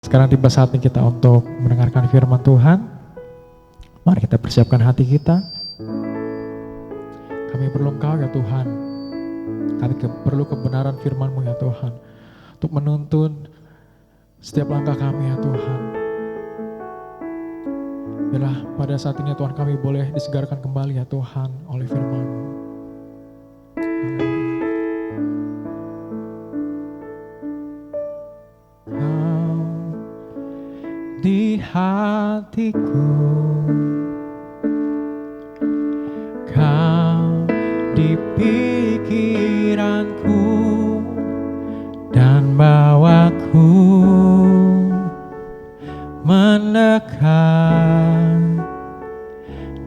Sekarang tiba saatnya kita untuk mendengarkan firman Tuhan. Mari kita persiapkan hati kita. Kami perlu Engkau ya Tuhan. Kami perlu kebenaran firman-Mu ya Tuhan. Untuk menuntun setiap langkah kami ya Tuhan. Biarlah pada saat ini ya Tuhan kami boleh disegarkan kembali ya Tuhan oleh firman-Mu. Kau di hatiku, Kau di pikiranku, dan bawaku mendekat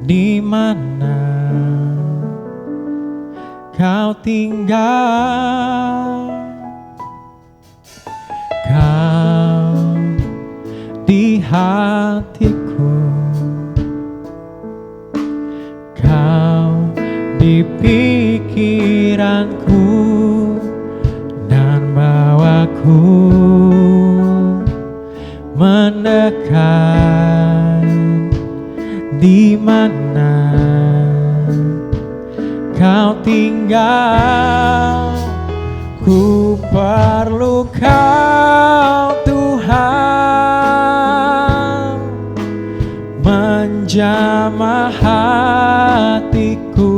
di mana Kau tinggal. Kau di hatiku, Kau di pikiranku, dan bawaku mendekat di mana Kau tinggal. Ku perlu Kau Tuhan, menjamah hatiku.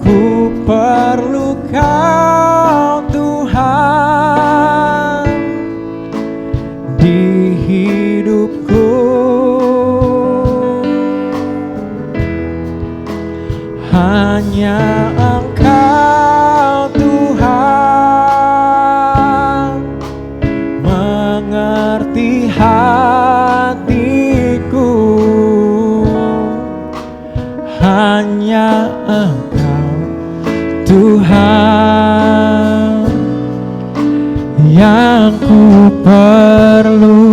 Ku perlu Kau Tuhan di hidupku. Hanya Engkau Tuhan mengerti hatiku. Hanya Engkau Tuhan yang ku perlu.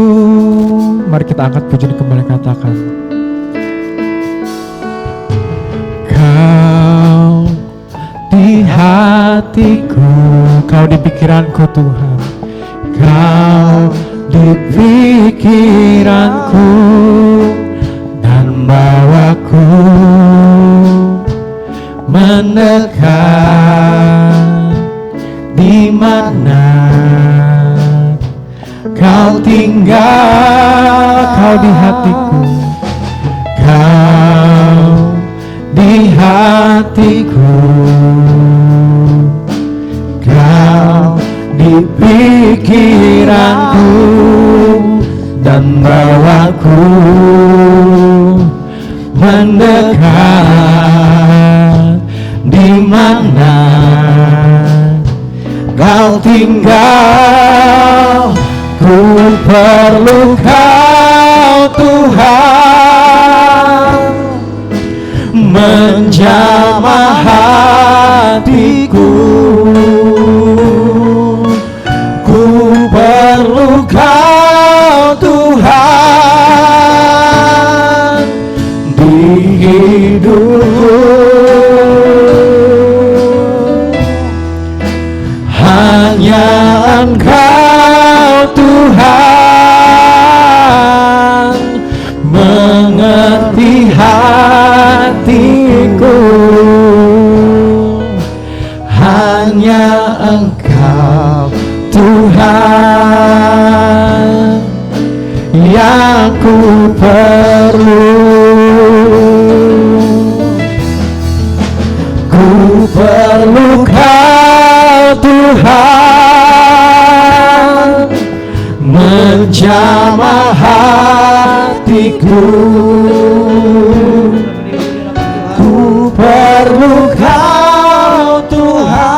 Mari kita angkat pujian kembali, katakan Kau di hatiku, Kau di pikiranku Tuhan. Kau di pikiranku, dan bawaku mendekat di mana Kau tinggal. Kau di hatiku, Kau di hatiku, Kau di pikiranku, dan bawaku mendekat di mana Kau tinggal. Ku perlu Kau Tuhan, menjamah hatiku. Ku perlu Kau Tuhan di hidupku. Hanya Engkau Tuhan mengerti hatiku. Hanya Engkau Tuhan yang ku perlu. Ku perlu Kau Tuhan, menjamah hatiku. Ku perlu Kau Tuhan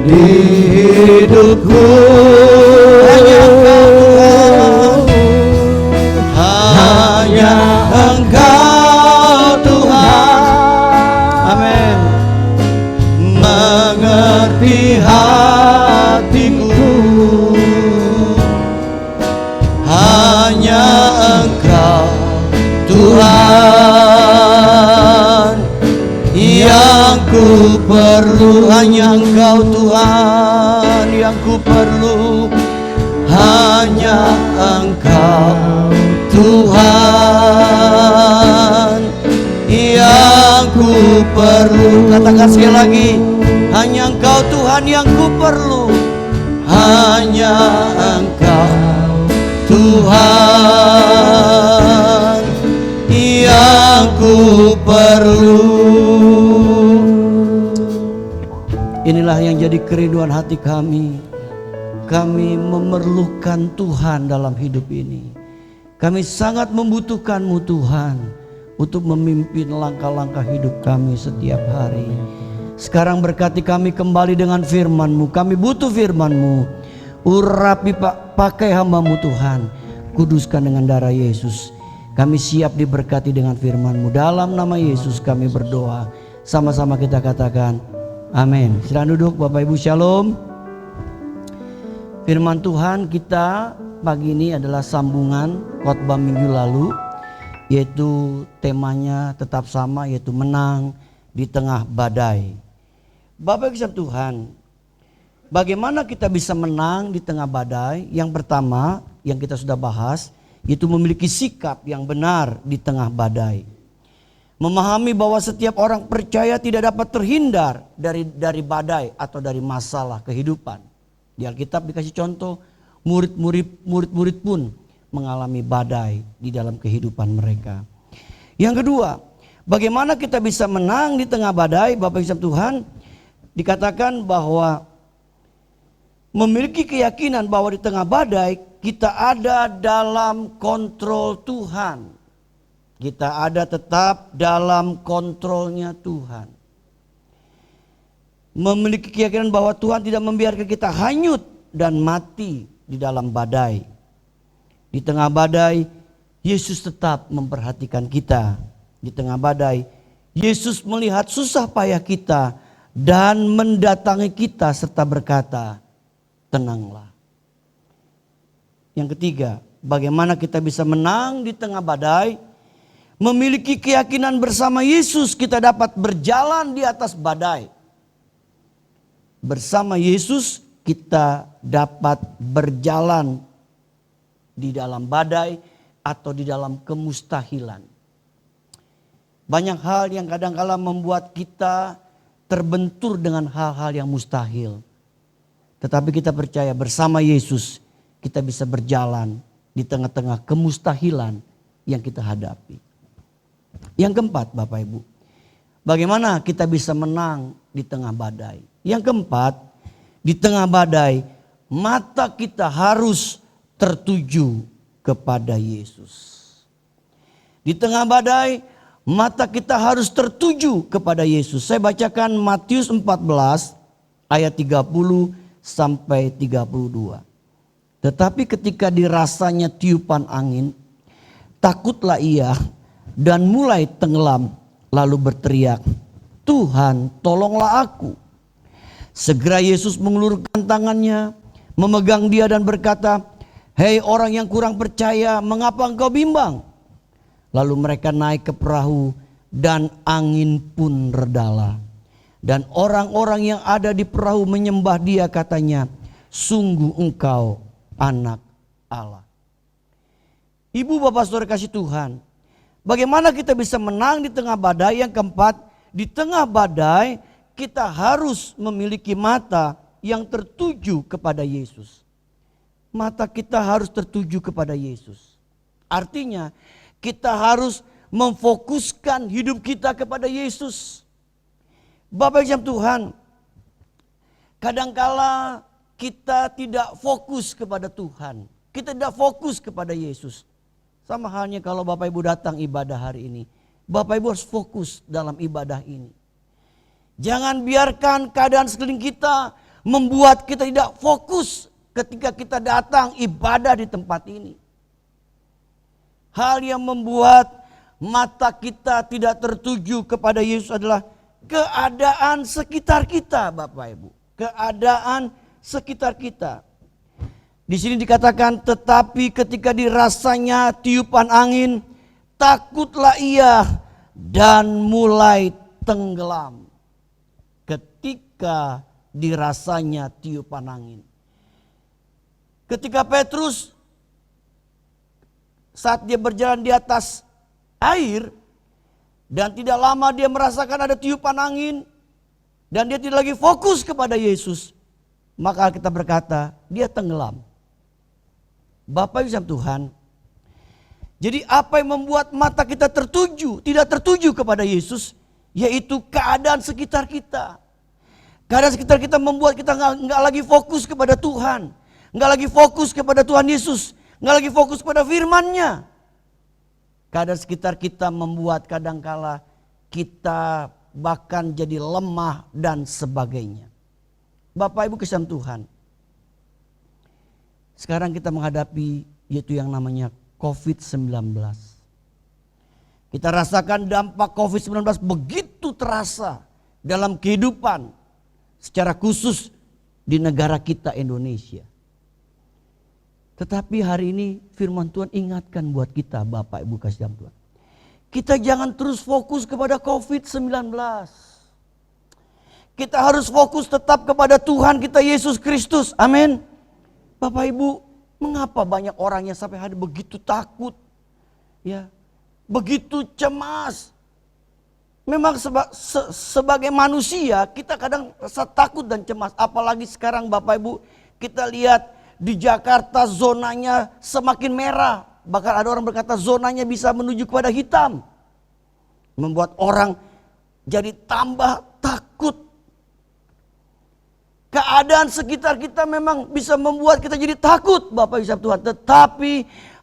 di hidupku. Hanya Engkau Tuhan, amin, mengerti hatiku. Hanya Engkau Tuhan yang ku ku perlu, hanya Engkau Tuhan yang ku perlu, hanya Engkau Tuhan yang ku perlu. Katakan sekali lagi, hanya Engkau Tuhan yang ku perlu, hanya Engkau Tuhan yang ku perlu. Inilah yang jadi kerinduan hati kami. Kami memerlukan Tuhan dalam hidup ini. Kami sangat membutuhkan-Mu Tuhan untuk memimpin langkah-langkah hidup kami setiap hari. Sekarang berkati kami kembali dengan firman-Mu. Kami butuh firman-Mu. Urapi pakai hamba-Mu Tuhan. Kuduskan dengan darah Yesus. Kami siap diberkati dengan firman-Mu. Dalam nama Yesus kami berdoa. Sama-sama kita katakan amin. Silakan duduk Bapak Ibu, shalom. Firman Tuhan kita pagi ini adalah sambungan khotbah minggu lalu, yaitu temanya tetap sama, yaitu menang di tengah badai. Bapak Ibu Tuhan, bagaimana kita bisa menang di tengah badai? Yang pertama yang kita sudah bahas, yaitu memiliki sikap yang benar di tengah badai. Memahami bahwa setiap orang percaya tidak dapat terhindar dari badai atau dari masalah kehidupan. Di Alkitab dikasih contoh, murid-murid pun mengalami badai di dalam kehidupan mereka. Yang kedua, bagaimana kita bisa menang di tengah badai? Bapak Ibu Tuhan, dikatakan bahwa memiliki keyakinan bahwa di tengah badai kita ada dalam kontrol Tuhan. Kita ada tetap dalam kontrolnya Tuhan. Memiliki keyakinan bahwa Tuhan tidak membiarkan kita hanyut dan mati di dalam badai. Di tengah badai, Yesus tetap memperhatikan kita. Di tengah badai, Yesus melihat susah payah kita dan mendatangi kita serta berkata, tenanglah. Yang ketiga, bagaimana kita bisa menang di tengah badai? Memiliki keyakinan bersama Yesus kita dapat berjalan di atas badai. Bersama Yesus kita dapat berjalan di dalam badai atau di dalam kemustahilan. Banyak hal yang kadang-kala membuat kita terbentur dengan hal-hal yang mustahil. Tetapi kita percaya bersama Yesus kita bisa berjalan di tengah-tengah kemustahilan yang kita hadapi. Yang keempat Bapak Ibu, bagaimana kita bisa menang di tengah badai? Yang keempat, di tengah badai mata kita harus tertuju kepada Yesus. Di tengah badai mata kita harus tertuju kepada Yesus. Saya bacakan Matius 14 ayat 30 sampai 32. Tetapi ketika dirasanya tiupan angin, takutlah ia dan mulai tenggelam, lalu berteriak, Tuhan tolonglah aku. Segera Yesus mengulurkan tangannya, memegang dia dan berkata, hei orang yang kurang percaya, mengapa engkau bimbang? Lalu mereka naik ke perahu dan angin pun redalah. Dan orang-orang yang ada di perahu menyembah dia, katanya, sungguh engkau anak Allah. Ibu bapak saudara kasih Tuhan, bagaimana kita bisa menang di tengah badai? Yang keempat, di tengah badai kita harus memiliki mata yang tertuju kepada Yesus. Mata kita harus tertuju kepada Yesus. Artinya kita harus memfokuskan hidup kita kepada Yesus. Bapak Ibu Tuhan, kadangkala kita tidak fokus kepada Tuhan. Kita tidak fokus kepada Yesus. Sama halnya kalau Bapak Ibu datang ibadah hari ini. Bapak Ibu harus fokus dalam ibadah ini. Jangan biarkan keadaan sekeliling kita membuat kita tidak fokus ketika kita datang ibadah di tempat ini. Hal yang membuat mata kita tidak tertuju kepada Yesus adalah keadaan sekitar kita, Bapak Ibu. Keadaan sekitar kita. Di sini dikatakan, tetapi ketika dirasanya tiupan angin, takutlah ia dan mulai tenggelam. ketika dirasanya tiupan angin. Ketika Petrus saat dia berjalan di atas air dan tidak lama dia merasakan ada tiupan angin dan dia tidak lagi fokus kepada Yesus, maka Alkitab berkata dia tenggelam. Bapak Ibu Tuhan, jadi apa yang membuat mata kita tidak tertuju kepada Yesus, yaitu keadaan sekitar kita. Keadaan sekitar kita membuat kita nggak lagi fokus kepada Tuhan, nggak lagi fokus kepada Tuhan Yesus, nggak lagi fokus pada firman-Nya. Keadaan sekitar kita membuat kadangkala kita bahkan jadi lemah dan sebagainya. Bapak Ibu kasihan Tuhan, sekarang kita menghadapi yaitu yang namanya COVID-19. Kita rasakan dampak COVID-19 begitu terasa dalam kehidupan, secara khusus di negara kita Indonesia. Tetapi hari ini firman Tuhan ingatkan buat kita Bapak Ibu kasihan Tuhan. Kita jangan terus fokus kepada COVID-19. Kita harus fokus tetap kepada Tuhan kita Yesus Kristus. Amin. Bapak Ibu, mengapa banyak orang yang sampai hari begitu takut? Ya, begitu cemas. Memang sebagai manusia kita kadang rasa takut dan cemas. Apalagi sekarang Bapak Ibu, kita lihat di Jakarta zonanya semakin merah. Bahkan ada orang berkata zonanya bisa menuju kepada hitam. Membuat orang jadi tambah takut. Keadaan sekitar kita memang bisa membuat kita jadi takut Bapak Ibu Tuhan. Tetapi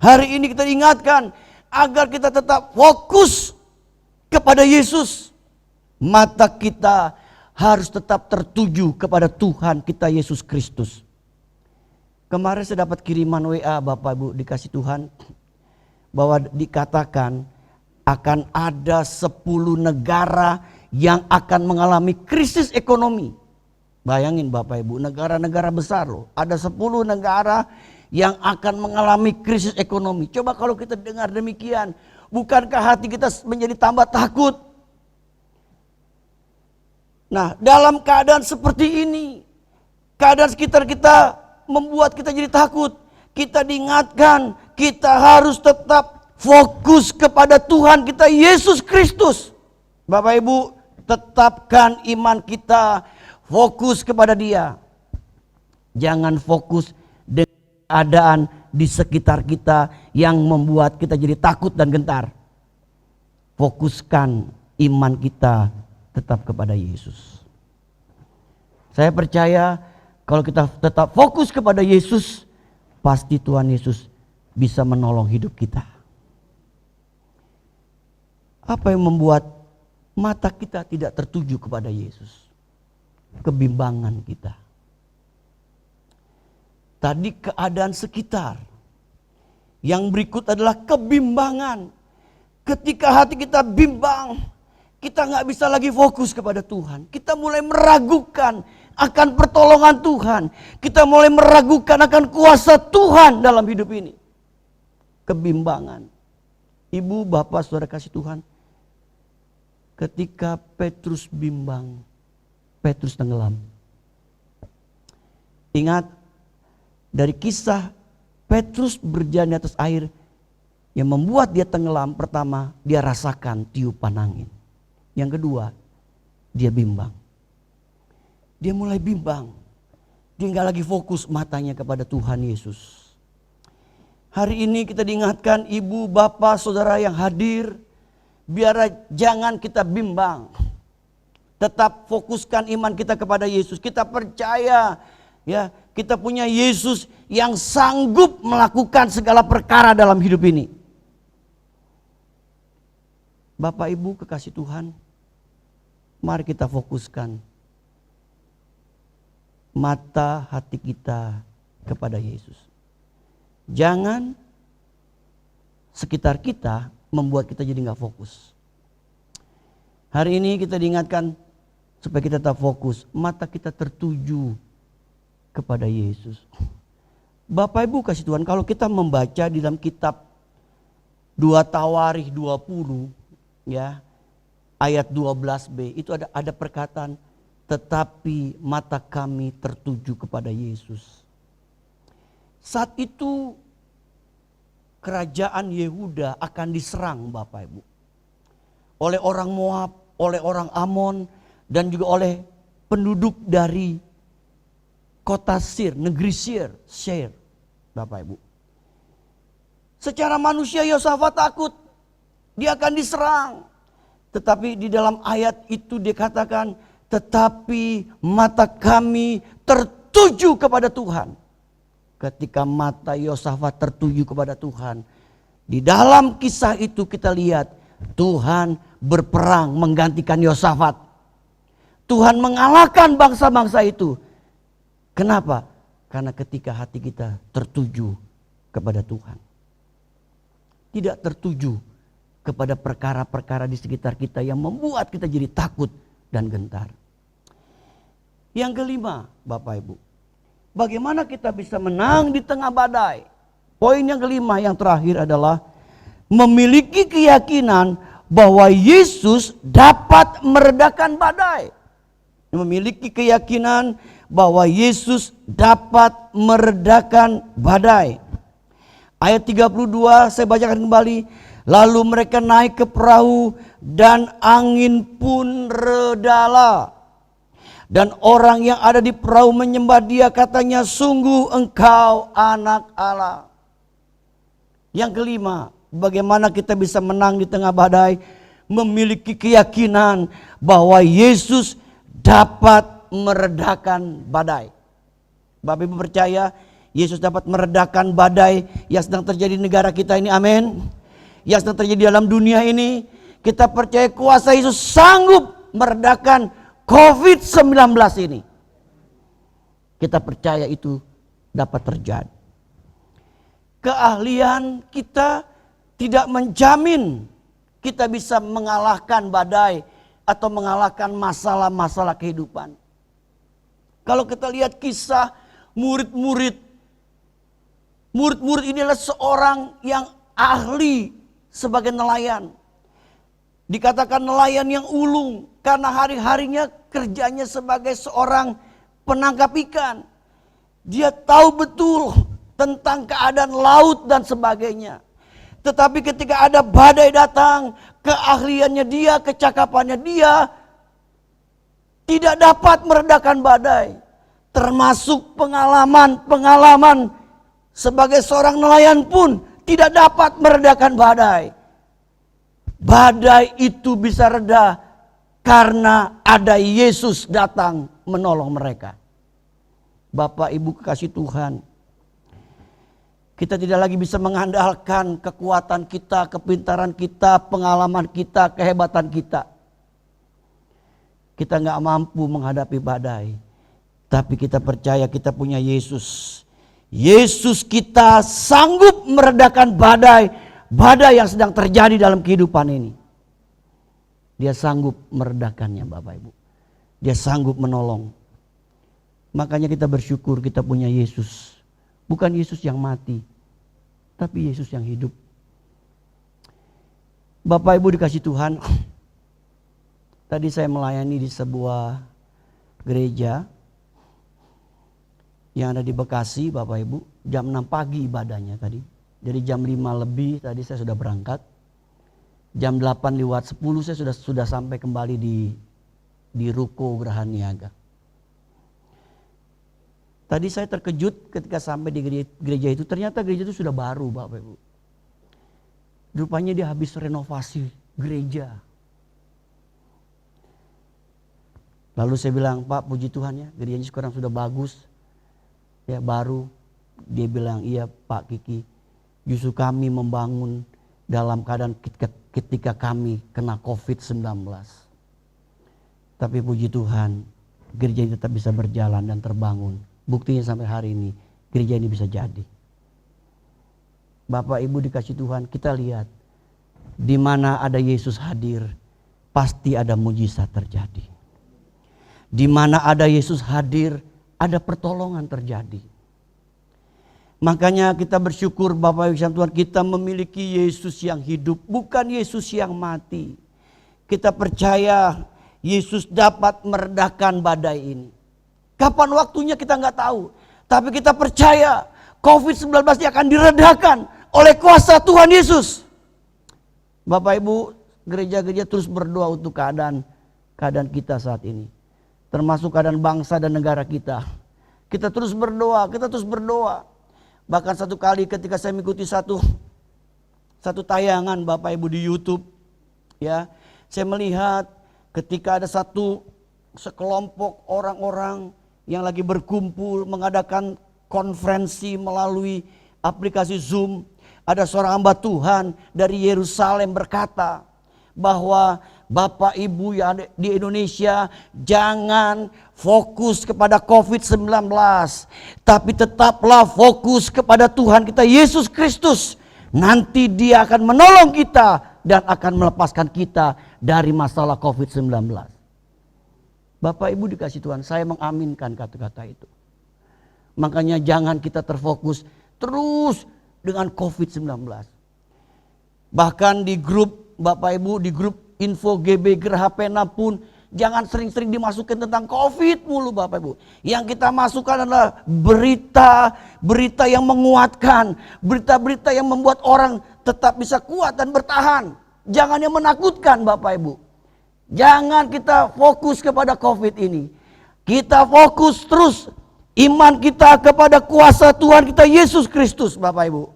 hari ini kita ingatkan agar kita tetap fokus kepada Yesus. Mata kita harus tetap tertuju kepada Tuhan kita Yesus Kristus. Kemarin saya dapat kiriman WA Bapak Ibu dikasih Tuhan. Bahwa dikatakan akan ada 10 negara yang akan mengalami krisis ekonomi. Bayangin Bapak Ibu, negara-negara besar loh. Ada 10 negara yang akan mengalami krisis ekonomi. Coba kalau kita dengar demikian, bukankah hati kita menjadi tambah takut? Nah, dalam keadaan seperti ini, keadaan sekitar kita membuat kita jadi takut. Kita diingatkan, kita harus tetap fokus kepada Tuhan kita Yesus Kristus. Bapak Ibu, tetapkan iman kita. Fokus kepada Dia. Jangan fokus dengan keadaan di sekitar kita yang membuat kita jadi takut dan gentar. Fokuskan iman kita tetap kepada Yesus. Saya percaya kalau kita tetap fokus kepada Yesus, pasti Tuhan Yesus bisa menolong hidup kita. Apa yang membuat mata kita tidak tertuju kepada Yesus? Kebimbangan kita. Tadi keadaan sekitar. Yang berikut adalah kebimbangan. Ketika hati kita bimbang, kita nggak bisa lagi fokus kepada Tuhan. Kita mulai meragukan akan pertolongan Tuhan. Kita mulai meragukan akan kuasa Tuhan dalam hidup ini. Kebimbangan. Ibu, bapak, saudara kasih Tuhan. Ketika Petrus bimbang, Petrus tenggelam. Ingat dari kisah Petrus berjalan di atas air yang membuat dia tenggelam. Pertama, dia rasakan tiupan angin. Yang kedua, dia bimbang. Dia mulai bimbang. Dia nggak lagi fokus matanya kepada Tuhan Yesus. Hari ini kita diingatkan ibu, bapak, saudara yang hadir. Biar jangan kita bimbang. Tetap fokuskan iman kita kepada Yesus. Kita percaya ya, kita punya Yesus yang sanggup melakukan segala perkara dalam hidup ini. Bapak Ibu kekasih Tuhan, mari kita fokuskan mata hati kita kepada Yesus. Jangan sekitar kita membuat kita jadi nggak fokus. Hari ini kita diingatkan supaya kita tetap fokus, mata kita tertuju kepada Yesus. Bapak Ibu kasih Tuhan, kalau kita membaca di dalam kitab 2 Tawarikh 20 ya, ayat 12b, itu ada perkataan tetapi mata kami tertuju kepada Yesus. Saat itu kerajaan Yehuda akan diserang Bapak Ibu. Oleh orang Moab, oleh orang Amon, dan juga oleh penduduk dari kota Sir, negeri Sir, Bapak Ibu. Secara manusia Yosafat takut, dia akan diserang. Tetapi di dalam ayat itu dikatakan, tetapi mata kami tertuju kepada Tuhan. Ketika mata Yosafat tertuju kepada Tuhan, di dalam kisah itu kita lihat Tuhan berperang menggantikan Yosafat. Tuhan mengalahkan bangsa-bangsa itu. Kenapa? Karena ketika hati kita tertuju kepada Tuhan. Tidak tertuju kepada perkara-perkara di sekitar kita yang membuat kita jadi takut dan gentar. Yang kelima, Bapak Ibu, bagaimana kita bisa menang di tengah badai? Poin yang kelima yang terakhir adalah memiliki keyakinan bahwa Yesus dapat meredakan badai. Memiliki keyakinan bahwa Yesus dapat meredakan badai. Ayat 32 saya bacakan kembali. Lalu mereka naik ke perahu dan angin pun redalah. Dan orang yang ada di perahu menyembah dia, katanya, sungguh engkau anak Allah. Yang kelima, bagaimana kita bisa menang di tengah badai? Memiliki keyakinan bahwa Yesus dapat meredakan badai. Bapak Ibu percaya Yesus dapat meredakan badai yang sedang terjadi di negara kita ini, amin. Yang sedang terjadi dalam dunia ini, kita percaya kuasa Yesus sanggup meredakan COVID-19 ini. Kita percaya itu dapat terjadi. Keahlian kita tidak menjamin kita bisa mengalahkan badai atau mengalahkan masalah-masalah kehidupan. Kalau kita lihat kisah murid-murid ini adalah seorang yang ahli sebagai nelayan. Dikatakan nelayan yang ulung karena hari-harinya kerjanya sebagai seorang penangkap ikan. Dia tahu betul tentang keadaan laut dan sebagainya. Tetapi ketika ada badai datang, keahliannya dia, kecakapannya dia tidak dapat meredakan badai. Termasuk pengalaman sebagai seorang nelayan pun tidak dapat meredakan badai. Badai itu bisa reda karena ada Yesus datang menolong mereka. Bapak Ibu kekasih Tuhan, kita tidak lagi bisa mengandalkan kekuatan kita, kepintaran kita, pengalaman kita, kehebatan kita. Kita nggak mampu menghadapi badai, tapi kita percaya kita punya Yesus. Yesus kita sanggup meredakan badai yang sedang terjadi dalam kehidupan ini. Dia sanggup meredakannya Bapak Ibu. Dia sanggup menolong. Makanya kita bersyukur kita punya Yesus. Bukan Yesus yang mati, tapi Yesus yang hidup. Bapak Ibu dikasih Tuhan. Tadi saya melayani di sebuah gereja yang ada di Bekasi Bapak Ibu. Jam 6 pagi ibadahnya tadi. Jadi jam 5 lebih tadi saya sudah berangkat. Jam 8 lewat 10 saya sudah sampai kembali di Ruko Geraha Niaga. Tadi saya terkejut ketika sampai di gereja itu. Ternyata gereja itu sudah baru Bapak Ibu. Rupanya dia habis renovasi gereja. Lalu saya bilang, Pak puji Tuhan ya gerejanya sekarang sudah bagus. Ya baru. Dia bilang, iya Pak Kiki. Justru kami membangun dalam keadaan ketika kami kena COVID-19. Tapi puji Tuhan, gereja ini tetap bisa berjalan dan terbangun. Buktinya sampai hari ini, gereja ini bisa jadi. Bapak Ibu dikasih Tuhan, kita lihat. Di mana ada Yesus hadir, pasti ada mujizat terjadi. Di mana ada Yesus hadir, ada pertolongan terjadi. Makanya kita bersyukur Bapak Ibu Tuhan, kita memiliki Yesus yang hidup, bukan Yesus yang mati. Kita percaya Yesus dapat meredakan badai ini. Kapan waktunya kita nggak tahu. Tapi kita percaya COVID-19 ini akan diredakan oleh kuasa Tuhan Yesus. Bapak Ibu, gereja-gereja terus berdoa untuk keadaan kita saat ini. Termasuk keadaan bangsa dan negara kita. Kita terus berdoa. Bahkan satu kali ketika saya mengikuti satu tayangan Bapak Ibu di YouTube, ya, saya melihat ketika ada sekelompok orang-orang yang lagi berkumpul mengadakan konferensi melalui aplikasi Zoom. Ada seorang hamba Tuhan dari Yerusalem berkata bahwa Bapak Ibu yang ada di Indonesia jangan fokus kepada COVID-19. Tapi tetaplah fokus kepada Tuhan kita Yesus Kristus. Nanti Dia akan menolong kita dan akan melepaskan kita dari masalah COVID-19. Bapak Ibu dikasih Tuhan, saya mengaminkan kata-kata itu. Makanya jangan kita terfokus terus dengan COVID-19. Bahkan di grup Bapak Ibu, di grup info GB Geraha Pena pun jangan sering-sering dimasukin tentang COVID mulu Bapak Ibu. Yang kita masukkan adalah berita yang menguatkan, berita-berita yang membuat orang tetap bisa kuat dan bertahan. Jangan yang menakutkan Bapak Ibu. Jangan kita fokus kepada COVID ini. Kita fokus terus iman kita kepada kuasa Tuhan kita Yesus Kristus Bapak Ibu.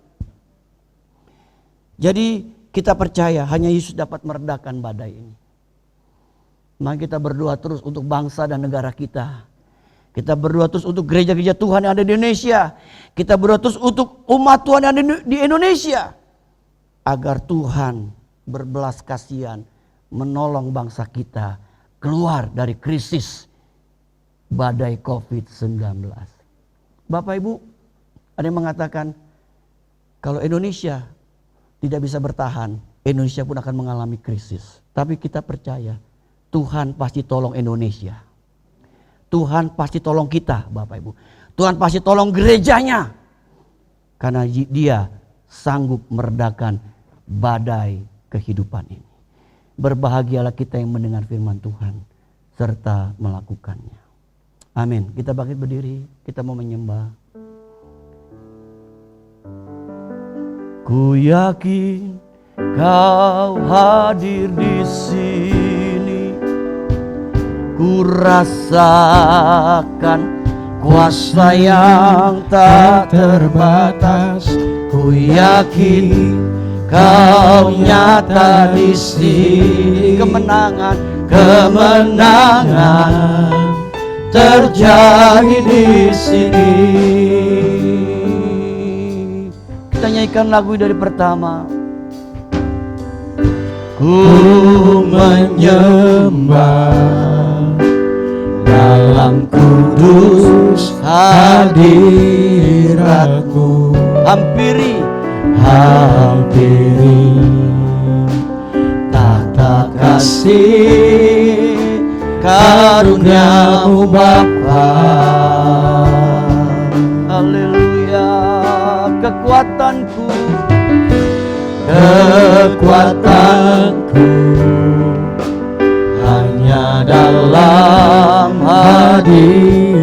Jadi kita percaya hanya Yesus dapat meredakan badai ini. Maka kita berdoa terus untuk bangsa dan negara kita. Kita berdoa terus untuk gereja-gereja Tuhan yang ada di Indonesia. Kita berdoa terus untuk umat Tuhan yang ada di Indonesia. Agar Tuhan berbelas kasihan menolong bangsa kita keluar dari krisis badai COVID-19. Bapak Ibu, ada yang mengatakan kalau Indonesia tidak bisa bertahan, Indonesia pun akan mengalami krisis. Tapi kita percaya Tuhan pasti tolong Indonesia. Tuhan pasti tolong kita Bapak Ibu. Tuhan pasti tolong gerejanya. Karena Dia sanggup meredakan badai kehidupan ini. Berbahagialah kita yang mendengar firman Tuhan serta melakukannya. Amin. Kita bangkit berdiri, kita mau menyembah. Ku yakin Kau hadir di sini. Ku rasakan kuasa yang tak terbatas. Ku yakin Kau nyata di sini. Kemenangan terjadi di sini. Kita nyanyikan lagu dari pertama. Ku menyembah dalam kudus hadirat-Mu. Hampiri tata kasih karunia-Mu Bapa. Haleluya. Kekuatanku hanya dalam hadirat-Mu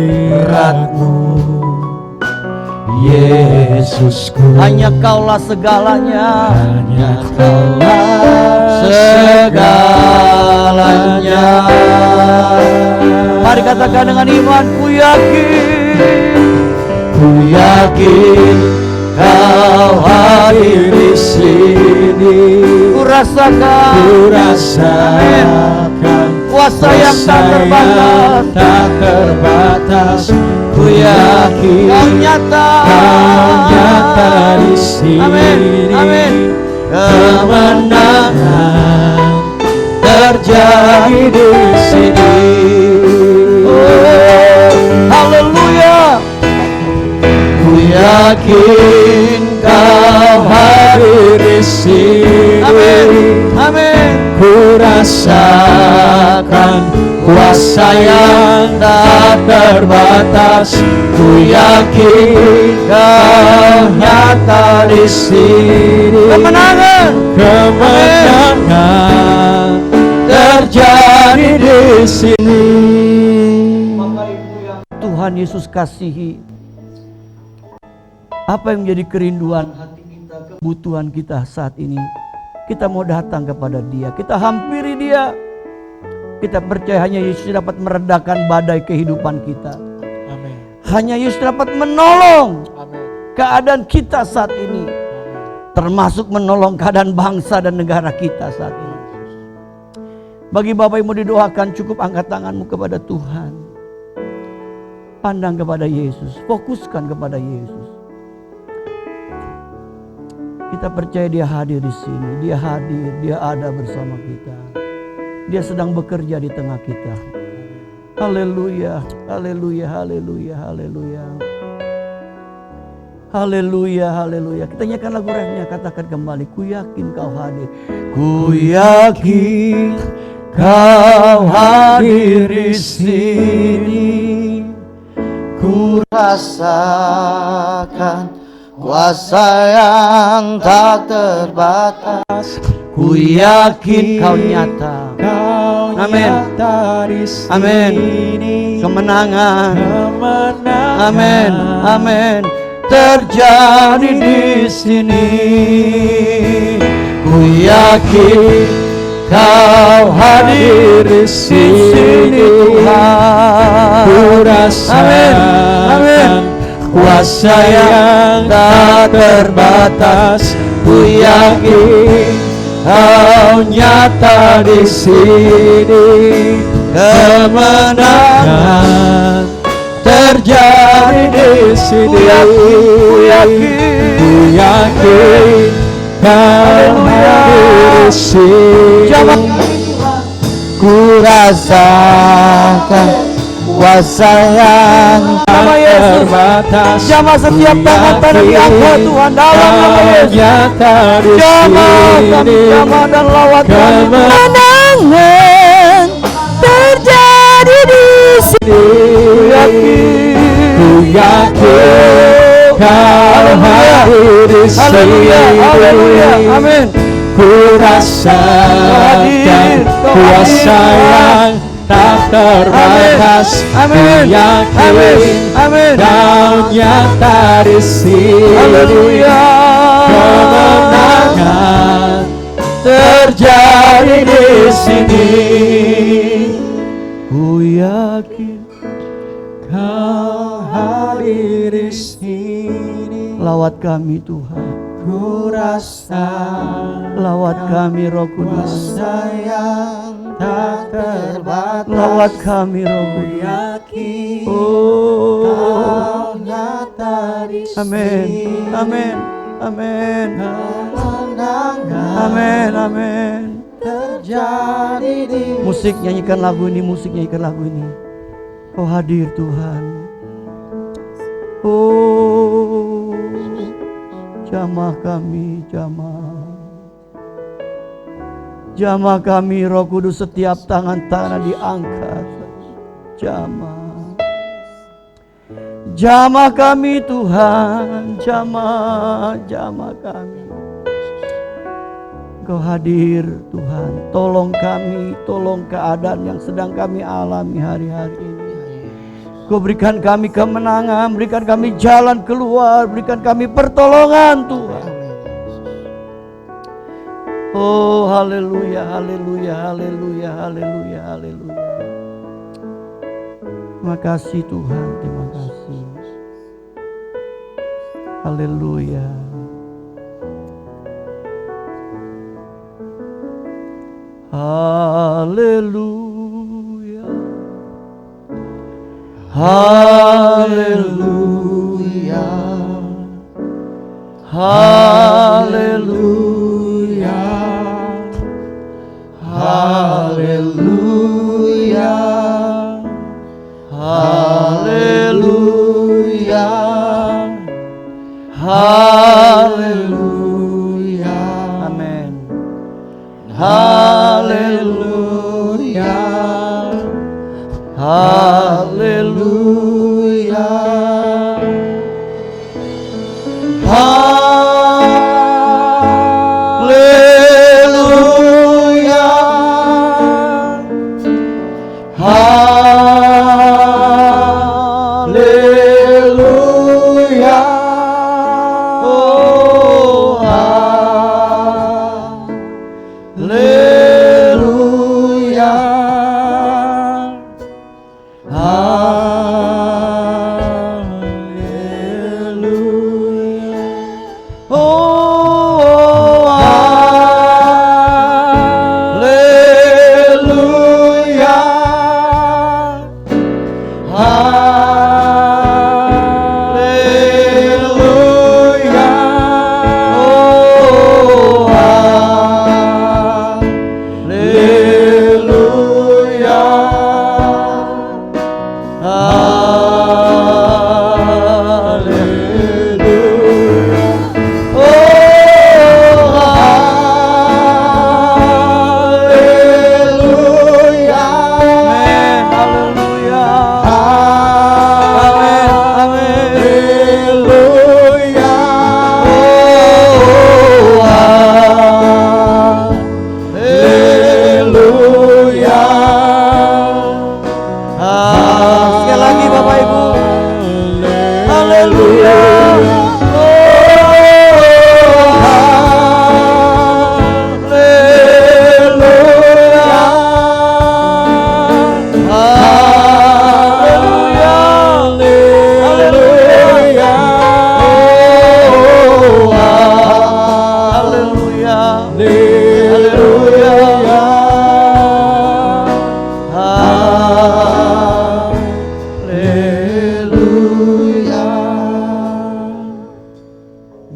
Yesusku. Hanya Kaulah segalanya. Mari katakan dengan iman, ku yakin Kau hadir di sini. Ku rasakan kuasa yang tak terbatas. Ku yakin Kau nyata di sini. Amin. Kemenangan terjadi di sini. Oh, haleluya. Ku yakin Kau hadir di sini. Amin. Ku rasakan kuasa yang tak terbatas. Ku yakin Kau nyata di sini. Kemenangan terjadi terjadi di sini. Bapak Ibu yang Tuhan Yesus kasihi, apa yang menjadi kerinduan hati kita, kebutuhan kita saat ini? Kita mau datang kepada Dia, kita hampiri Dia. Kita percaya hanya Yesus dapat meredakan badai kehidupan kita. Amin. Hanya Yesus dapat menolong Amin. keadaan kita saat ini, termasuk menolong keadaan bangsa dan negara kita saat ini. Bagi Bapak yang mau didoakan, cukup angkat tanganmu kepada Tuhan. Pandang kepada Yesus, fokuskan kepada Yesus. Kita percaya Dia hadir di sini, Dia hadir, Dia ada bersama kita. Dia sedang bekerja di tengah kita. Haleluya, haleluya, haleluya, haleluya. Haleluya, haleluya. Kita nyanyikan lagu refnya, katakan kembali. Ku yakin Kau hadir. Ku yakin Kau hadir di sini. Ku rasakan kuasa yang tak terbatas. Ku yakin Kau nyata. Amin. Amin. Kemenangan. Amin. Amin. Terjadi di sini. Ku yakin Kau hadir di sini Tuhan. Ku rasakan kuasa yang tak terbatas. Ku yakin Kau nyata di sini. Kemenangan terjadi di sini. Ku yakin Kau hadir di sini. Ku rasakan kuasa yang tak terbatas. Jamah setiap tangan diangkat Tuhan dalam nama Yesus. Jamah dan lawat kemenangan terjadi di sini. Ku yakin Kau hadir di sini. Haleluya, amin. Ku rasakan kuasa yang tak terbatas. Amin. Amin. Kau nyata di sini. Haleluya. Kemenangan terjadi di sini. Ku yakin Kau hadir di sini. lawat kami Tuhan. Ku rasa Lawat kami Roh Kudus. yang tak terbatas. Lawat kami Roh Kudus. Yakin Oh. Kau nyata di sini. Amin. Amin. Amin. Kemenangan Amin. Amin. terjadi di Musik nyanyikan lagu ini, musik nyanyikan lagu ini. Kau hadir Tuhan. Oh, jamah kami, jamah kami Roh Kudus, setiap tangan-tangan diangkat. Jamah kami Tuhan, jamah kami. Kau hadir Tuhan, tolong kami, tolong keadaan yang sedang kami alami hari-hari ini. Kau berikan kami kemenangan, berikan kami jalan keluar, berikan kami pertolongan Tuhan. Oh haleluya, haleluya, haleluya, haleluya, haleluya. Terima kasih Tuhan, terima kasih. Haleluya. Haleluya. Haleluya. Haleluya. Haleluya. Haleluya. Haleluya. Amin. Haleluya. Haleluya. Haleluya.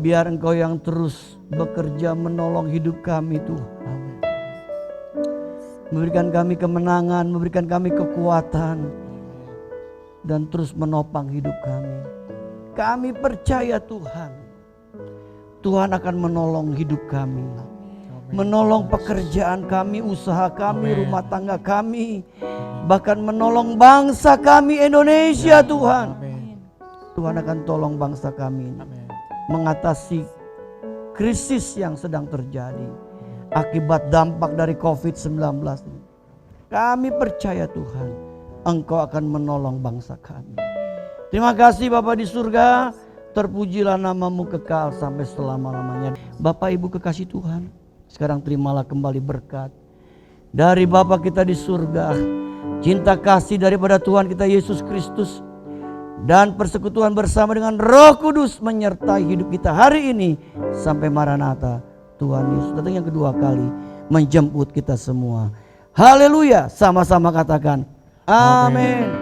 Biar Engkau yang terus bekerja menolong hidup kami Tuhan. Memberikan kami kemenangan, memberikan kami kekuatan. Dan terus menopang hidup kami. Kami percaya Tuhan. Tuhan akan menolong hidup kami. Menolong pekerjaan kami, usaha kami, rumah tangga kami. Bahkan menolong bangsa kami Indonesia Tuhan. Tuhan akan tolong bangsa kami ini. Mengatasi krisis yang sedang terjadi akibat dampak dari COVID-19 ini. Kami percaya Tuhan, Engkau akan menolong bangsa kami. Terima kasih Bapa di surga, terpujilah namamu kekal sampai selama-lamanya. Bapak Ibu kekasih Tuhan, sekarang terimalah kembali berkat dari Bapa kita di surga, cinta kasih daripada Tuhan kita Yesus Kristus, dan persekutuan bersama dengan Roh Kudus menyertai hidup kita hari ini sampai Maranatha. Tuhan Yesus datang yang kedua kali menjemput kita semua. Haleluya, sama-sama katakan amin.